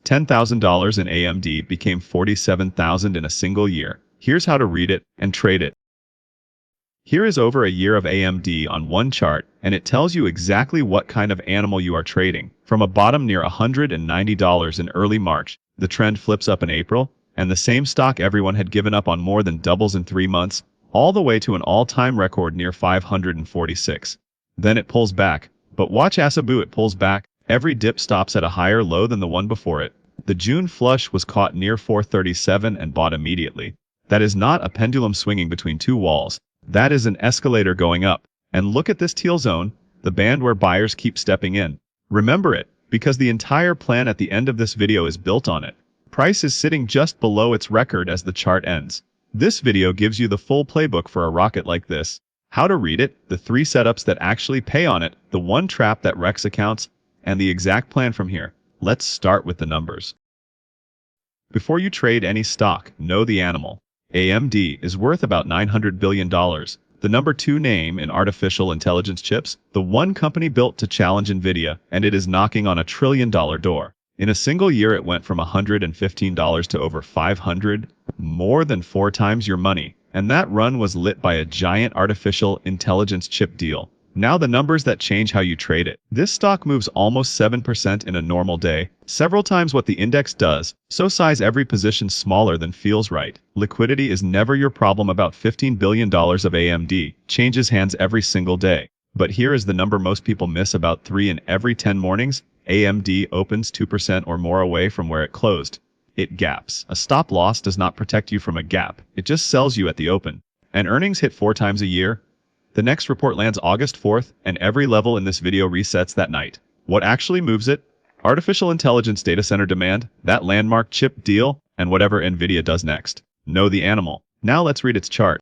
$10,000 in AMD became $47,000 in a single year. Here's how to read it and trade it. Here is over a year of AMD on one chart, and it tells you exactly what kind of animal you are trading. From a bottom near $190 in early March, the trend flips up in April, and the same stock everyone had given up on more than doubles in 3 months, all the way to an all-time record near 546. Then it pulls back, but watch Asabu, it pulls back. Every dip stops at a higher low than the one before it. The June flush was caught near 437 and bought immediately. That is not a pendulum swinging between two walls. That is an escalator going up. And look at this teal zone, the band where buyers keep stepping in. Remember it, because the entire plan at the end of this video is built on it. Price is sitting just below its record as the chart ends. This video gives you the full playbook for a rocket like this. How to read it, the 3 setups that actually pay on it, the 1 trap that wrecks accounts, and the exact plan from here. Let's start with the numbers. Before you trade any stock, know the animal. AMD is worth about $900 billion, the number 2 name in artificial intelligence chips, the one company built to challenge NVIDIA, and it is knocking on a $1 trillion door. In a single year it went from $115 to over $500, more than 4 times your money, and that run was lit by a giant artificial intelligence chip deal. Now the numbers that change how you trade it. This stock moves almost 7% in a normal day, several times what the index does, so size every position smaller than feels right. Liquidity is never your problem. About $15 billion of AMD changes hands every single day. But here is the number most people miss: about 3 in every 10 mornings, AMD opens 2% or more away from where it closed. It gaps. A stop loss does not protect you from a gap, it just sells you at the open. And earnings hit 4 times a year. The next report lands August 4th, and every level in this video resets that night. What actually moves it? Artificial intelligence data center demand, that landmark chip deal, and whatever NVIDIA does next. Know the animal. Now let's read its chart.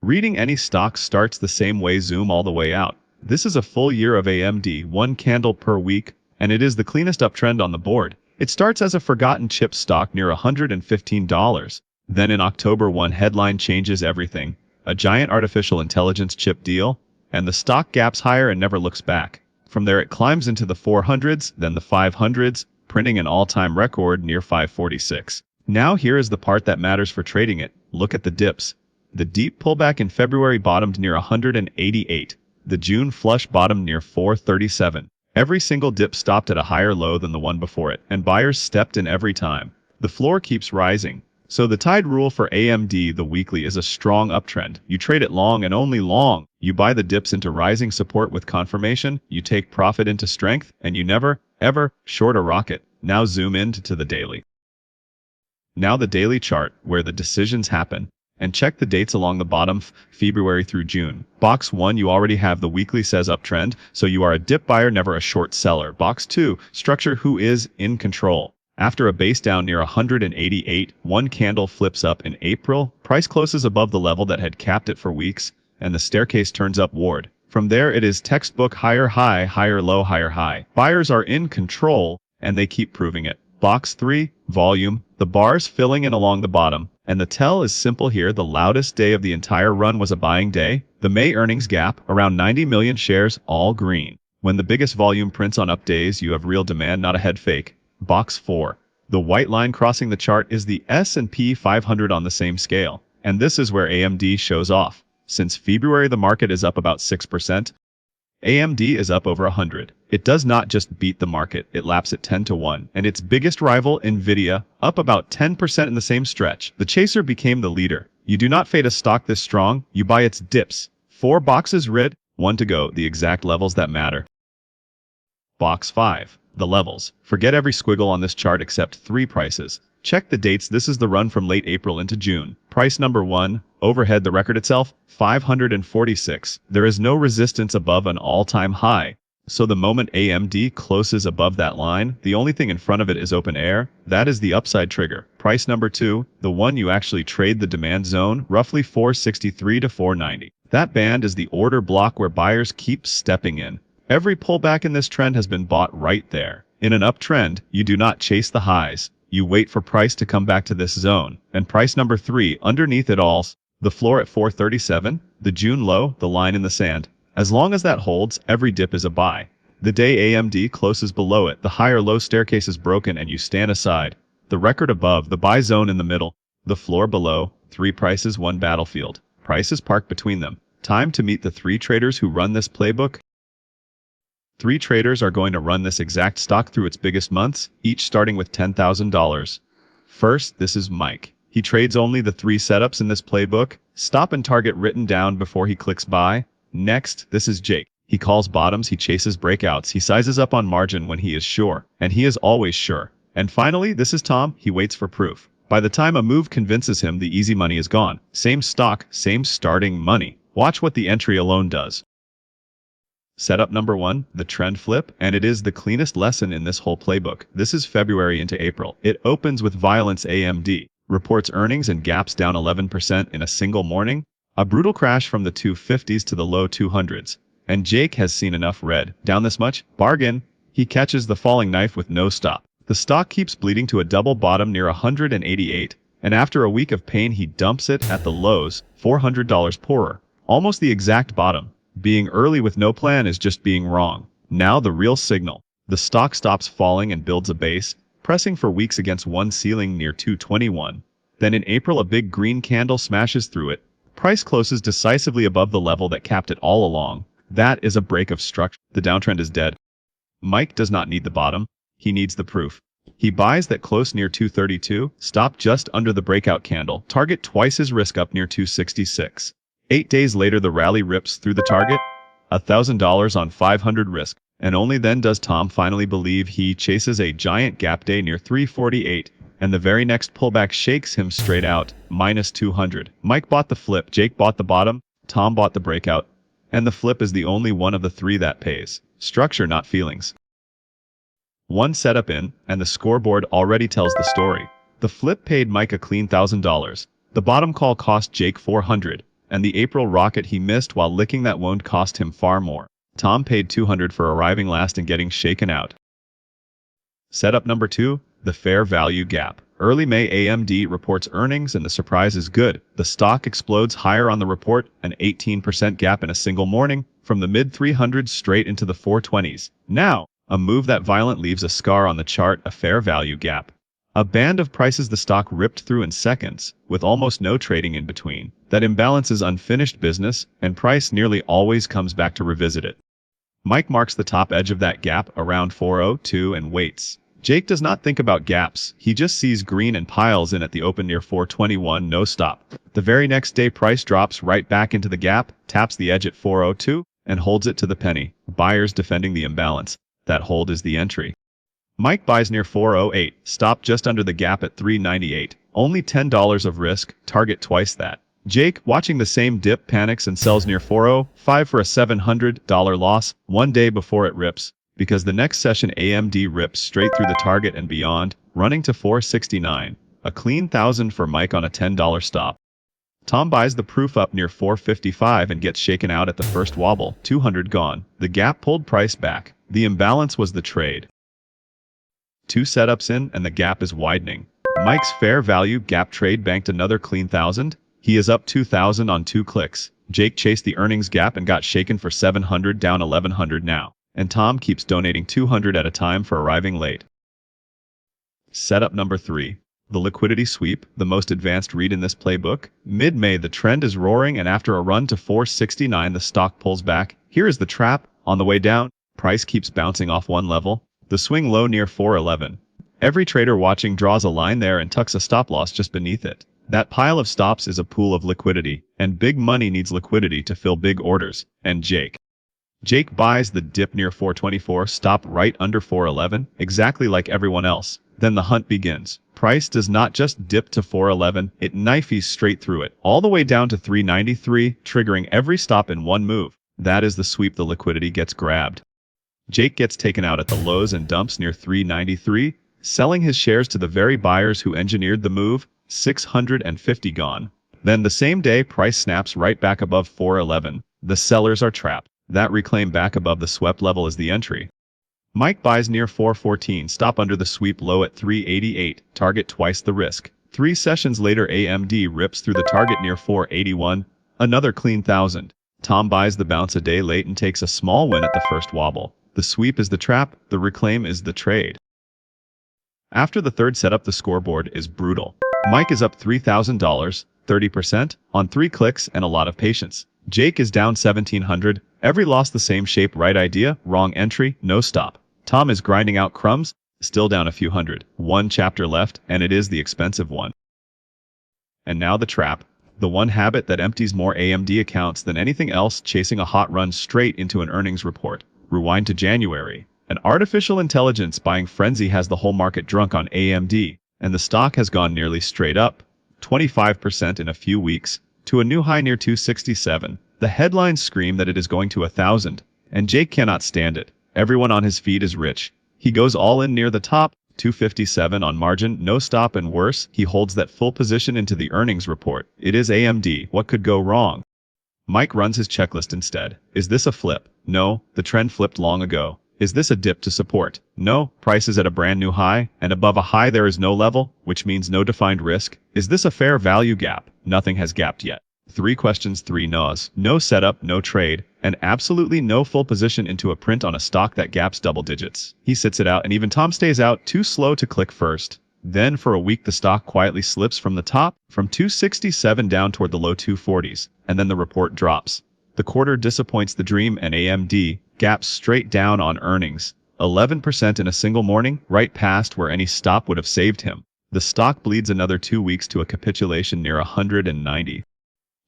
Reading any stock starts the same way: zoom all the way out. This is a full year of AMD, 1 candle per week, and it is the cleanest uptrend on the board. It starts as a forgotten chip stock near $115. Then in October, one headline changes everything. A giant artificial intelligence chip deal, and the stock gaps higher and never looks back. From there it climbs into the 400s, then the 500s, printing an all-time record near 546. Now here is the part that matters for trading it. Look at the dips. The deep pullback in February bottomed near 188. The June flush bottomed near 437. Every single dip stopped at a higher low than the one before it, and buyers stepped in every time. The floor keeps rising. So the tide rule for AMD, the weekly, is a strong uptrend. You trade it long and only long. You buy the dips into rising support with confirmation, you take profit into strength, and you never, ever short a rocket. Now zoom in to the daily. Now the daily chart, where the decisions happen. And check the dates along the bottom, February through June. Box 1, you already have the weekly says uptrend, so you are a dip buyer, never a short seller. Box 2, structure, who is in control. After a base down near 188, one candle flips up in April, price closes above the level that had capped it for weeks, and the staircase turns upward. From there it is textbook higher high, higher low, higher high. Buyers are in control, and they keep proving it. Box 3, volume, the bars filling in along the bottom, and the tell is simple here: the loudest day of the entire run was a buying day. The May earnings gap, around 90 million shares, all green. When the biggest volume prints on up days, you have real demand, not a head fake. Box 4. The white line crossing the chart is the S&P 500 on the same scale, and this is where AMD shows off. Since February the market is up about 6%. AMD is up over 100. It does not just beat the market, it laps it 10-1, and its biggest rival, NVIDIA, up about 10% in the same stretch. The chaser became the leader. You do not fade a stock this strong, you buy its dips. 4 boxes red, 1 to go, the exact levels that matter. Box 5. The levels. Forget every squiggle on this chart except 3 prices. Check the dates. This is the run from late April into June. Price number 1, overhead, the record itself, 546. There is no resistance above an all-time high. So the moment AMD closes above that line, the only thing in front of it is open air. That is the upside trigger. Price number 2, the one you actually trade, the demand zone, roughly 463 to 490. That band is the order block where buyers keep stepping in. Every pullback in this trend has been bought right there. In an uptrend, you do not chase the highs. You wait for price to come back to this zone. And price number 3, underneath it all, the floor at 437, the June low, the line in the sand. As long as that holds, every dip is a buy. The day AMD closes below it, the high-or-low staircase is broken and you stand aside. The record above, the buy zone in the middle, the floor below, 3 prices, 1 battlefield. Prices parked between them. Time to meet the 3 traders who run this playbook. 3 traders are going to run this exact stock through its biggest months, each starting with $10,000. First, this is Mike. He trades only the 3 setups in this playbook, stop and target written down before he clicks buy. Next, this is Jake. He calls bottoms, he chases breakouts, he sizes up on margin when he is sure, and he is always sure. And finally, this is Tom. He waits for proof. By the time a move convinces him, the easy money is gone. Same stock, same starting money. Watch what the entry alone does. Setup number 1, the trend flip, and it is the cleanest lesson in this whole playbook. This is February into April. It opens with violence. AMD reports earnings and gaps down 11% in a single morning. A brutal crash from the 250s to the low 200s. And Jake has seen enough red. Down this much? Bargain. He catches the falling knife with no stop. The stock keeps bleeding to a double bottom near 188, and after a week of pain he dumps it at the lows, $400 poorer. Almost the exact bottom. Being early with no plan is just being wrong. Now the real signal. The stock stops falling and builds a base, pressing for weeks against one ceiling near 221. Then in April a big green candle smashes through it. Price closes decisively above the level that capped it all along. That is a break of structure. The downtrend is dead. Mike does not need the bottom. He needs the proof. He buys that close near 232, stop just under the breakout candle, target twice his risk up near 266. 8 days later the rally rips through the target, $1,000 on 500 risk, and only then does Tom finally believe. He chases a giant gap day near 348, and the very next pullback shakes him straight out, minus 200. Mike bought the flip, Jake bought the bottom, Tom bought the breakout, and the flip is the only one of the 3 that pays. Structure, not feelings. 1 setup in, and the scoreboard already tells the story. The flip paid Mike a clean $1,000. The bottom call cost Jake $400, and the April rocket he missed while licking that wound cost him far more. Tom paid $200 for arriving last and getting shaken out. Setup number 2, the fair value gap. Early May AMD reports earnings and the surprise is good. The stock explodes higher on the report, an 18% gap in a single morning, from the mid-300s straight into the 420s. Now, a move that violent leaves a scar on the chart, a fair value gap. A band of prices the stock ripped through in seconds, with almost no trading in between. That imbalance is unfinished business, and price nearly always comes back to revisit it. Mike marks the top edge of that gap around 402 and waits. Jake does not think about gaps, he just sees green and piles in at the open near 421, no stop. The very next day price drops right back into the gap, taps the edge at 402, and holds it to the penny. Buyers defending the imbalance. That hold is the entry. Mike buys near 408, stop just under the gap at 398. Only $10 of risk, target twice that. Jake, watching the same dip, panics and sells near 405 for a $700 loss 1 day before it rips, because the next session AMD rips straight through the target and beyond, running to 469. A clean $1,000 for Mike on a $10 stop. Tom buys the proof up near 455 and gets shaken out at the first wobble, 200 gone. The gap pulled price back. The imbalance was the trade. 2 setups in and the gap is widening. Mike's fair value gap trade banked another clean $1,000. He is up $2,000 on 2 clicks. Jake chased the earnings gap and got shaken for $700, down $1,100 now. And Tom keeps donating $200 at a time for arriving late. Setup number 3. The liquidity sweep, the most advanced read in this playbook. Mid-May the trend is roaring and after a run to 469 the stock pulls back. Here is the trap. On the way down, price keeps bouncing off one level. The swing low near 411. Every trader watching draws a line there and tucks a stop loss just beneath it. That pile of stops is a pool of liquidity, and big money needs liquidity to fill big orders. And Jake buys the dip near 424, stop right under 411, exactly like everyone else. Then the hunt begins. Price does not just dip to 411, it knifes straight through it, all the way down to 393, triggering every stop in one move. That is the sweep. The liquidity gets grabbed. Jake gets taken out at the lows and dumps near 393, selling his shares to the very buyers who engineered the move, 650 gone. Then the same day price snaps right back above 411. The sellers are trapped. That reclaim back above the swept level is the entry. Mike buys near 414, stop under the sweep low at 388, target twice the risk. 3 sessions later AMD rips through the target near 481, another clean $1,000. Tom buys the bounce a day late and takes a small win at the first wobble. The sweep is the trap, the reclaim is the trade. After the third setup, the scoreboard is brutal. Mike is up $3,000, 30%, on 3 clicks and a lot of patience. Jake is down $1,700, every loss the same shape, right idea, wrong entry, no stop. Tom is grinding out crumbs, still down a few hundred. 1 chapter left, and it is the expensive one. And now the trap. The one habit that empties more AMD accounts than anything else, chasing a hot run straight into an earnings report. Rewind to January. An artificial intelligence buying frenzy has the whole market drunk on AMD, and the stock has gone nearly straight up, 25% in a few weeks, to a new high near 267. The headlines scream that it is going to 1,000, and Jake cannot stand it. Everyone on his feed is rich. He goes all in near the top, 257 on margin, no stop, and worse, he holds that full position into the earnings report. It is AMD, what could go wrong? Mike runs his checklist instead. Is this a flip? No, the trend flipped long ago. Is this a dip to support? No, price is at a brand new high, and above a high there is no level, which means no defined risk. Is this a fair value gap? Nothing has gapped yet. 3 questions, 3 no's. No setup, no trade, and absolutely no full position into a print on a stock that gaps double digits. He sits it out, and even Tom stays out, too slow to click first. Then for a week the stock quietly slips from the top, from 267 down toward the low 240s, and then the report drops. The quarter disappoints the dream, and AMD gaps straight down on earnings. 11% in a single morning, right past where any stop would have saved him. The stock bleeds another 2 weeks to a capitulation near 190.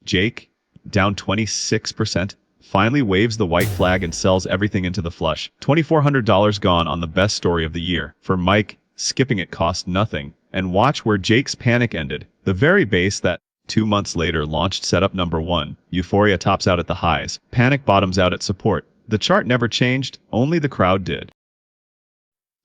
Jake, down 26%, finally waves the white flag and sells everything into the flush. $2,400 gone on the best story of the year. For Mike, skipping it cost nothing. And watch where Jake's panic ended. The very base that 2 months later launched setup number 1. Euphoria tops out at the highs. Panic bottoms out at support. The chart never changed, only the crowd did.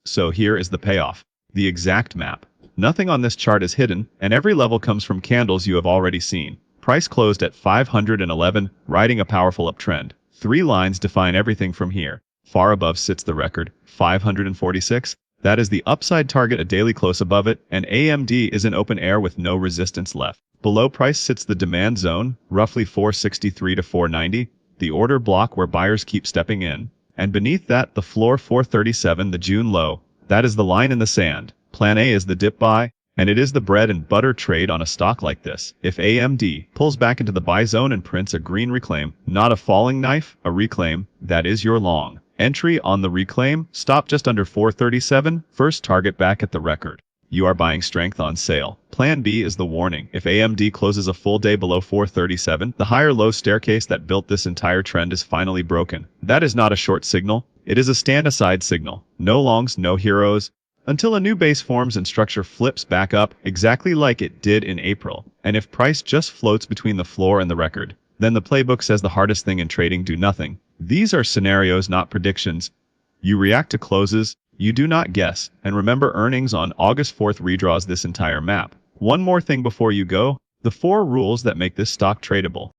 So here is the payoff. The exact map. Nothing on this chart is hidden, and every level comes from candles you have already seen. Price closed at 511, riding a powerful uptrend. 3 lines define everything from here. Far above sits the record, 546. That is the upside target, a daily close above it, and AMD is in open air with no resistance left. Below price sits the demand zone, roughly 463 to 490, the order block where buyers keep stepping in. And beneath that, the floor 437, the June low. That is the line in the sand. Plan A is the dip buy, and it is the bread and butter trade on a stock like this. If AMD pulls back into the buy zone and prints a green reclaim, not a falling knife, a reclaim, that is your long. Entry on the reclaim, stop just under 437, first target back at the record. You are buying strength on sale. Plan B is the warning. If AMD closes a full day below 437, the higher low staircase that built this entire trend is finally broken. That is not a short signal. It is a stand-aside signal. No longs, no heroes, until a new base forms and structure flips back up exactly like it did in April. And if price just floats between the floor and the record, then the playbook says the hardest thing in trading: do nothing. These are scenarios, not predictions. You react to closes, you do not guess. And remember, earnings on August 4th redraws this entire map. One more thing before you go, the 4 rules that make this stock tradable.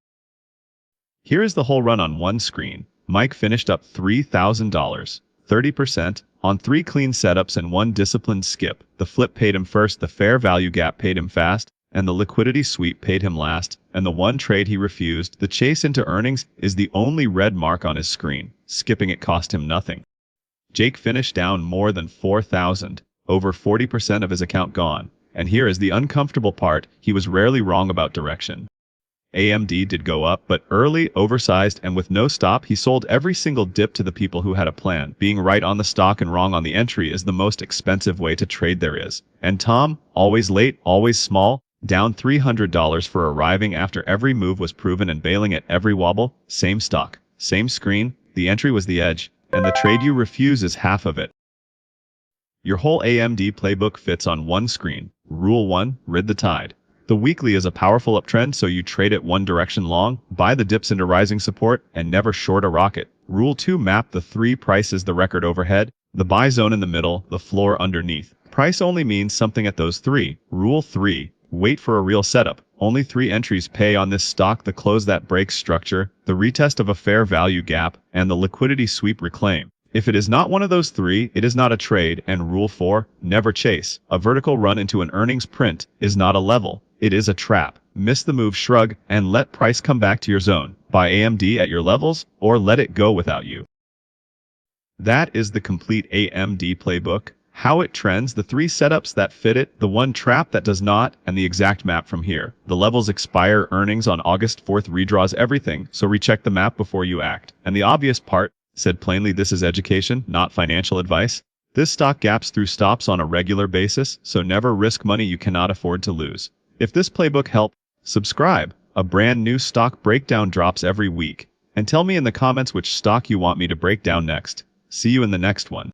Here is the whole run on one screen. Mike finished up $3,000, 30%, on 3 clean setups and 1 disciplined skip. The flip paid him first, the fair value gap paid him fast, and the liquidity sweep paid him last. And the one trade he refused, the chase into earnings, is the only red mark on his screen. Skipping it cost him nothing. Jake finished down more than 4,000, over 40% of his account gone. And here is the uncomfortable part, he was rarely wrong about direction. AMD did go up, but early, oversized, and with no stop. He sold every single dip to the people who had a plan. Being right on the stock and wrong on the entry is the most expensive way to trade there is. And Tom, always late, always small, down $300 for arriving after every move was proven and bailing at every wobble. Same stock, same screen, the entry was the edge, and the trade you refuse is half of it. Your whole AMD playbook fits on one screen. Rule 1, rid the tide. The weekly is a powerful uptrend, so you trade it one direction long, buy the dips into rising support, and never short a rocket. Rule 2, map the 3 prices: the record overhead, the buy zone in the middle, the floor underneath. Price only means something at those 3. Rule 3, wait for a real setup. Only 3 entries pay on this stock: the close that breaks structure, the retest of a fair value gap, and the liquidity sweep reclaim. If it is not one of those 3, it is not a trade. And rule 4, never chase. A vertical run into an earnings print is not a level. It is a trap. Miss the move, shrug, and let price come back to your zone. Buy AMD at your levels, or let it go without you. That is the complete AMD playbook. How it trends, the 3 setups that fit it, the 1 trap that does not, and the exact map from here. The levels expire, earnings on August 4th redraws everything, so recheck the map before you act. And the obvious part, said plainly, this is education, not financial advice. This stock gaps through stops on a regular basis, so never risk money you cannot afford to lose. If this playbook helped, subscribe. A brand new stock breakdown drops every week. And tell me in the comments which stock you want me to break down next. See you in the next one.